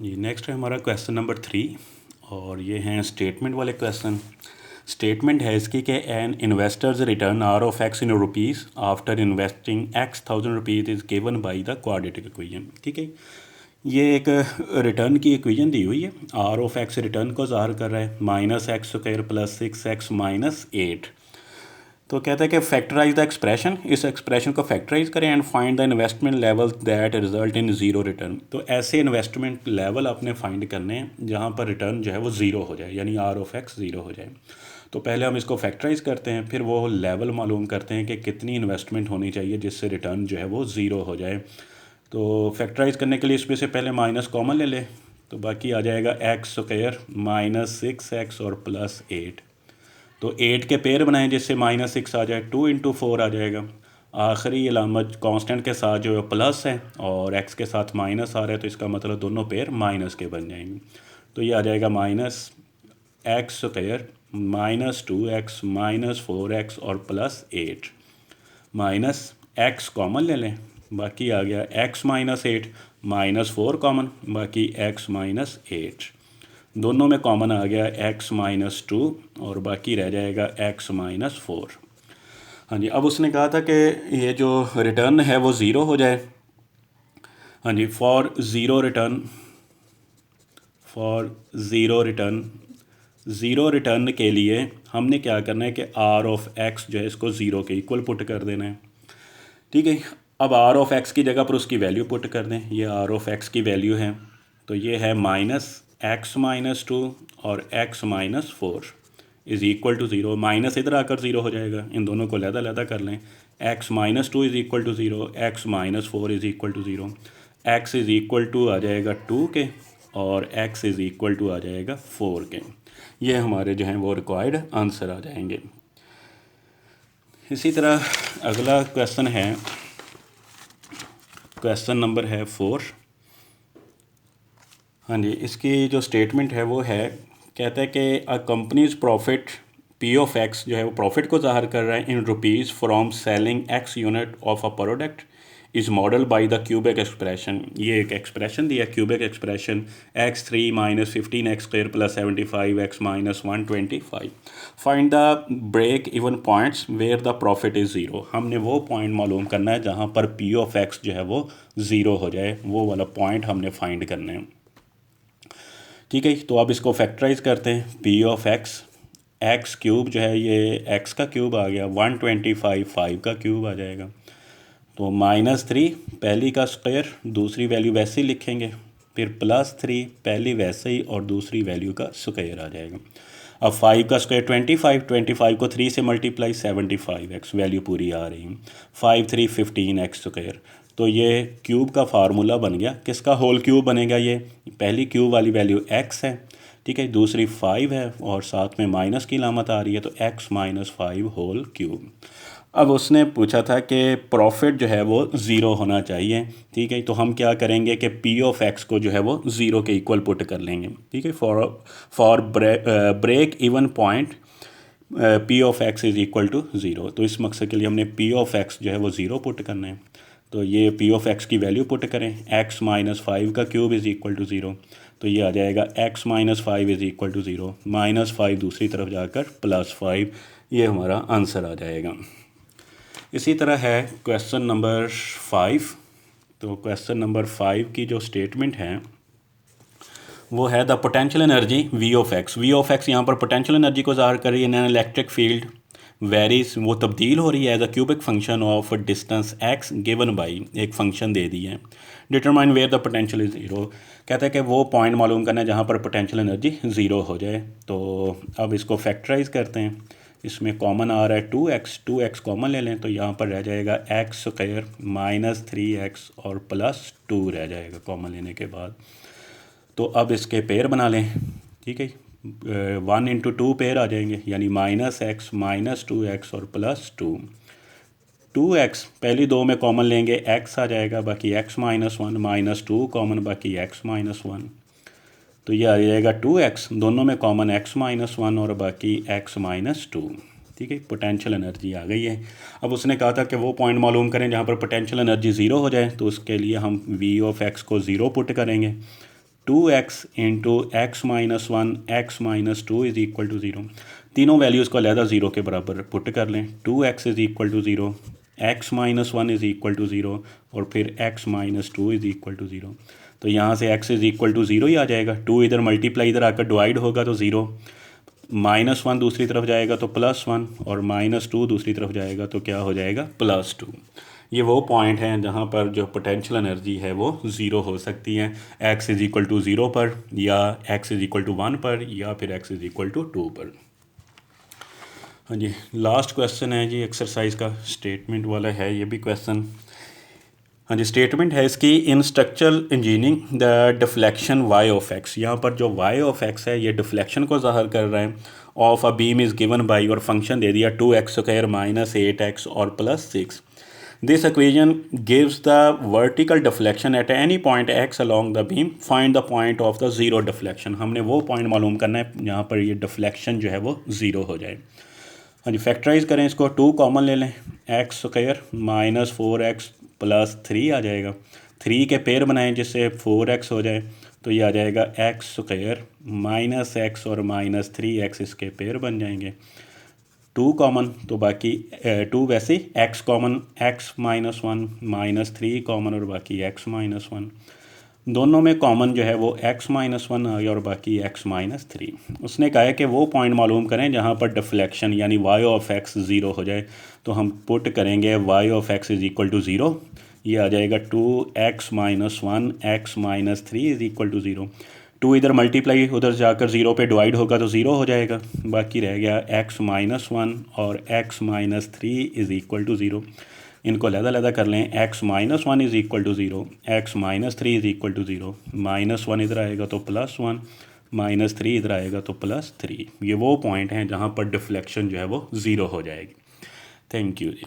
ये नेक्स्ट है हमारा क्वेश्चन नंबर 3 और ये हैं स्टेटमेंट वाले क्वेश्चन। स्टेटमेंट है इसकी कि an investors return are of x in rupees after investing x thousand rupees is given by the quadratic equation. ठीक है, ये एक रिटर्न की इक्वेशन दी हुई है। आर ऑफ एक्स रिटर्न को ज़ाहिर कर रहा है, minus x square plus 6x minus 8। तो कहता है कि फैक्टराइज द एक्सप्रेशन, इस एक्सप्रेशन को फैक्टराइज करें and find the investment level that result in zero return. तो ऐसे इन्वेस्टमेंट लेवल आपने फाइंड करने हैं जहाँ पर रिटर्न जो है वो ज़ीरो हो जाए, यानी आर ऑफ एक्स ज़ीरो हो जाए। तो पहले हम इसको फैक्टराइज करते हैं, फिर वो लेवल मालूम करते हैं कि कितनी इन्वेस्टमेंट होनी चाहिए जिससे रिटर्न जो है वो ज़ीरो हो जाए। तो फैक्टराइज करने के लिए इसमें से पहले माइनस कॉमन ले लें, तो बाकी आ जाएगा एक्स स्क्वायर माइनस 6x और प्लस 8। तो 8 के पेयर बनाएं जिससे माइनस 6 आ जाए, 2 इंटू 4 आ जाएगा। आखिरी अलामत कांस्टेंट के साथ जो है प्लस है और x के साथ माइनस आ रहा है, तो इसका मतलब दोनों पेयर माइनस के बन जाएंगे। तो ये आ जाएगा minus x square minus 2x minus 4x और प्लस 8 माइनस x कॉमन ले लें, बाकी आ गया x माइनस 8 माइनस 4 कॉमन, बाकी x माइनस 8। दोनों में कॉमन आ गया x माइनस 2 और बाकी रह जाएगा x माइनस 4। हाँ जी, अब उसने कहा था कि ये जो रिटर्न है वो ज़ीरो हो जाए। हाँ जी, फॉर ज़ीरो रिटर्न के लिए हमने क्या करना है कि आर ऑफ एक्स जो है इसको ज़ीरो के इक्वल पुट कर देना है। ठीक है, अब आर ऑफ एक्स की जगह पर उसकी वैल्यू पुट कर दें। ये आर ऑफ एक्स की वैल्यू है, तो ये है माइनस एक्स माइनस 2 और x minus 4 is equal to zero. Minus इधर आकर ज़ीरो हो जाएगा, इन दोनों को लहदा कर लें। X minus 2 is equal to zero, x minus 4 is equal to zero. X is equal to आ जाएगा 2 के और एक्स इज़ इक्वल टू आ जाएगा 4 के। ये हमारे जो हैं वो रिक्वायर्ड आंसर आ जाएंगे। इसी तरह अगला क्वेश्चन है, क्वेश्चन नंबर है 4। हाँ जी, इसकी जो स्टेटमेंट है वो है, कहता है कि a company's profit P of X जो है वो प्रॉफिट को ज़ाहिर कर रहा है in rupees from selling X unit of a product is model by the cubic expression. ये एक एक्सप्रेशन दिया, cubic expression x3 minus 15x square plus 75x minus 125। Find the break even points where the profit is zero. हमने वो point मालूम करना है जहाँ पर पी ऑफ एक्स जो है वो ज़ीरो हो जाए, वो वाला पॉइंट हमने फाइंड करना है। ठीक है, तो अब इसको फैक्टराइज करते हैं। P of x, x cube जो है ये एक्स का क्यूब आ गया, 125 5 का क्यूब आ जाएगा। तो माइनस 3 पहली का स्क्वायर, दूसरी वैल्यू वैसे ही लिखेंगे, फिर प्लस 3 पहली वैसे ही और दूसरी वैल्यू का स्क्वायर आ जाएगा। अब 5 का स्क्वायर 25 को 3 से मल्टीप्लाई 75x वैल्यू पूरी आ रही है। 5 3 15x स्क्वायर। तो ये क्यूब का फार्मूला बन गया, किसका होल क्यूब बनेगा? ये पहली क्यूब वाली वैल्यू x है, ठीक है, दूसरी 5 है और साथ में माइनस की अलामत आ रही है, तो x माइनस 5 होल क्यूब। अब उसने पूछा था कि प्रॉफिट जो है वो ज़ीरो होना चाहिए। ठीक है, तो हम क्या करेंगे कि पी ऑफ एक्स को जो है वो ज़ीरो के इक्वल पुट कर लेंगे। ठीक है, for break even point P of x is equal to zero. तो इस मकसद के लिए हमने पी ऑफ एक्स जो है वो ज़ीरो पुट करना है। तो ये पी ऑफ एक्स की वैल्यू पुट करें, एक्स माइनस 5 का cube is equal to zero, तो ये आ जाएगा x minus 5 is equal to zero, minus 5 दूसरी तरफ जाकर प्लस 5, ये हमारा आंसर आ जाएगा। इसी तरह है क्वेश्चन नंबर 5। तो क्वेश्चन नंबर 5 की जो स्टेटमेंट है वो है the potential energy V of x. V of x यहाँ पर पोटेंशियल एनर्जी को ज़ाहिर कर रही है। एन इलेक्ट्रिक फील्ड वेरीज, वो तब्दील हो रही है as a cubic function of distance x given by, एक फंक्शन दे दी है। Determine where the potential is zero. कहता है कि वो पॉइंट मालूम करना है जहाँ पर पोटेंशियल एनर्जी ज़ीरो हो जाए। तो अब इसको फैक्टराइज करते हैं। इसमें कॉमन आ रहा है 2x कॉमन ले लें, तो यहाँ पर रह जाएगा एक्स स्क्वायर माइनस 3x और प्लस 2 रह जाएगा कॉमन लेने के बाद। तो अब इसके पेयर बना लें। ठीक है, 1 इंटू 2 पेयर आ जाएंगे, यानी माइनस एक्स माइनस 2x और प्लस 2। 2x पहली दो में कॉमन लेंगे, x आ जाएगा, बाकी x माइनस 1, माइनस 2 कॉमन, बाकी x माइनस 1। तो ये आ जाएगा 2x, दोनों में कॉमन x माइनस 1 और बाकी x माइनस 2। ठीक है, पोटेंशियल एनर्जी आ गई है। अब उसने कहा था कि वो पॉइंट मालूम करें जहाँ पर पोटेंशियल एनर्जी ज़ीरो हो जाए, तो उसके लिए हम v ऑफ x को ज़ीरो पुट करेंगे। 2x into x minus one x minus two is equal to zero. तीनों वैल्यूज़ को अलहदा ज़ीरो के बराबर पुट कर लें। 2x is equal to zero, x minus one is equal to zero और फिर x minus two is equal to zero. तो यहाँ से x is equal to zero ही आ जाएगा। 2 इधर मल्टीप्लाई इधर आकर डिवाइड होगा तो ज़ीरो, -1 दूसरी तरफ जाएगा तो +1 और -2 दूसरी तरफ जाएगा तो क्या हो जाएगा +2। ये वो पॉइंट हैं जहाँ पर जो पोटेंशियल एनर्जी है वो ज़ीरो हो सकती है, x is equal to zero पर या x इज़ इक्वल टू 1 पर या फिर x इज़ इक्वल टू 2 पर। हाँ जी, लास्ट क्वेश्चन है जी एक्सरसाइज का, स्टेटमेंट वाला है ये भी क्वेश्चन। हाँ जी, स्टेटमेंट है इसकी, in structural engineering the deflection y of x. यहाँ पर जो वाई ऑफ एक्स है ये डिफ्लेक्शन को ज़ाहिर कर रहा है। Of a beam is given by, और फंक्शन दे दिया 2x² -8x और +6। This equation gives the vertical deflection at any point x along the beam, find the point of the zero deflection. हमने वो पॉइंट मालूम करना है यहाँ पर ये डिफ्लेक्शन जो है वो ज़ीरो हो जाए। हाँ जी, फैक्टराइज करें इसको, 2 कॉमन ले लें, x² -4x +3 आ जाएगा। 3 के पेयर बनाएं जिससे 4x हो जाए, तो ये आ जाएगा x² -x और -3x इसके पेयर बन जाएंगे। 2 कॉमन तो बाकी 2 वैसे ही, x कॉमन x -1 -3 कॉमन और बाकी x -1। दोनों में कॉमन जो है वो x -1 आ गया और बाकी x -3। उसने कहा है कि वो पॉइंट मालूम करें जहाँ पर डिफ्लेक्शन यानी y ऑफ x ज़ीरो हो जाए। तो हम पुट करेंगे y of x is equal to zero. ये आ जाएगा 2x -1 x -3 is equal to zero. 2 इधर मल्टीप्लाई उधर जाकर ज़ीरो पे डिवाइड होगा तो ज़ीरो हो जाएगा, बाकी रह गया x -1 और x -3 is equal to zero. इनको अलग-अलग कर लें, x -1 is equal to zero, x -3 is equal to zero, -1 इधर आएगा तो +1, -3 इधर आएगा तो +3। ये वो पॉइंट हैं जहाँ पर डिफ्लेक्शन जो है वो ज़ीरो हो जाएगी। Thank you ji.